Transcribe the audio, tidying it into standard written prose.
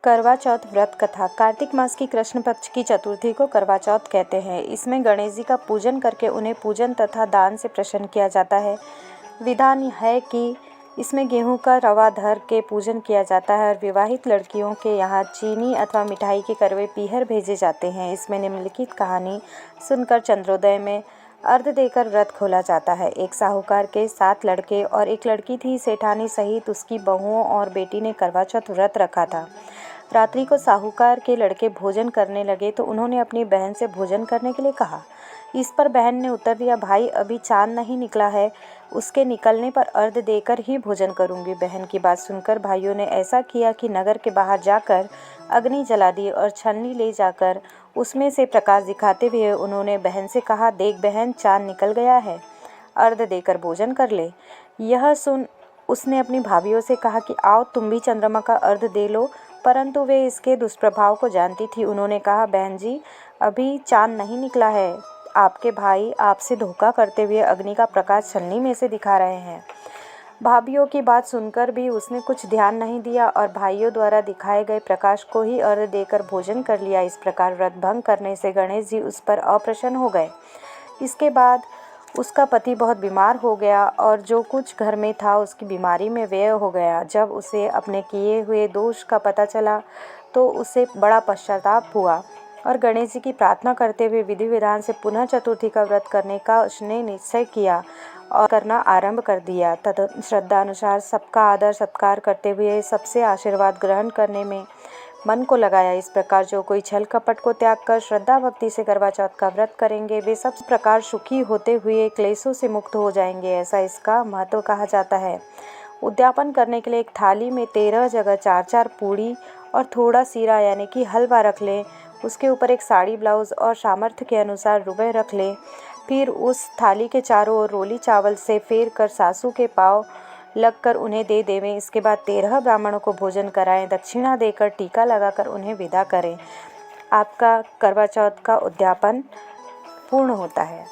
करवा चौथ व्रत कथा। कार्तिक मास की कृष्ण पक्ष की चतुर्थी को करवा चौथ कहते हैं। इसमें गणेश जी का पूजन करके उन्हें पूजन तथा दान से प्रसन्न किया जाता है। विधान है कि इसमें गेहूं का रवा धर के पूजन किया जाता है और विवाहित लड़कियों के यहाँ चीनी अथवा मिठाई के करवे पीहर भेजे जाते हैं। इसमें निम्नलिखित कहानी सुनकर चंद्रोदय में अर्घ देकर व्रत खोला जाता है। एक साहूकार के 7 लड़के और एक लड़की थी। सेठानी सहित उसकी बहुओं और बेटी ने करवा चौथ व्रत रखा था। रात्रि को साहूकार के लड़के भोजन करने लगे तो उन्होंने अपनी बहन से भोजन करने के लिए कहा। इस पर बहन ने उत्तर दिया, भाई अभी चांद नहीं निकला है, उसके निकलने पर अर्घ देकर ही भोजन करूंगी। बहन की बात सुनकर भाइयों ने ऐसा किया कि नगर के बाहर जाकर अग्नि जला दी और छन्नी ले जाकर उसमें से प्रकाश दिखाते हुए उन्होंने बहन से कहा, देख बहन, चांद निकल गया है, अर्घ देकर भोजन कर ले। यह सुन उसने अपनी भाभियों से कहा कि आओ तुम भी चंद्रमा का अर्घ दे लो, परंतु वे इसके दुष्प्रभाव को जानती थी। उन्होंने कहा, बहन जी, अभी चांद नहीं निकला है, आपके भाई आपसे धोखा करते हुए अग्नि का प्रकाश छन्नी में से दिखा रहे हैं। भाभियों की बात सुनकर भी उसने कुछ ध्यान नहीं दिया और भाइयों द्वारा दिखाए गए प्रकाश को ही अर्घ देकर भोजन कर लिया। इस प्रकार व्रत भंग करने से गणेश जी उस पर अप्रसन्न हो गए। इसके बाद उसका पति बहुत बीमार हो गया और जो कुछ घर में था उसकी बीमारी में व्यय हो गया। जब उसे अपने किए हुए दोष का पता चला तो उसे बड़ा पश्चाताप हुआ और गणेश जी की प्रार्थना करते हुए विधि विधान से पुनः चतुर्थी का व्रत करने का उसने निश्चय किया और करना आरंभ कर दिया। तद श्रद्धानुसार सबका आदर सत्कार करते हुए सबसे आशीर्वाद ग्रहण करने में मन को लगाया। इस प्रकार जो कोई छल कपट को त्याग कर श्रद्धा भक्ति से करवा चौथ का व्रत करेंगे वे सब प्रकार सुखी होते हुए क्लेशों से मुक्त हो जाएंगे, ऐसा इसका महत्व कहा जाता है। उद्यापन करने के लिए एक थाली में 13 जगह 4-4 पूड़ी और थोड़ा सीरा यानी कि हलवा रख लें। उसके ऊपर एक साड़ी ब्लाउज और सामर्थ्य के अनुसार रुपए रख लें। फिर उस थाली के चारों ओर रोली चावल से फेर कर सासू के पाँव लगकर उन्हें दे देवें। इसके बाद 13 ब्राह्मणों को भोजन कराएं, दक्षिणा देकर टीका लगाकर उन्हें विदा करें। आपका करवा चौथ का उद्यापन पूर्ण होता है।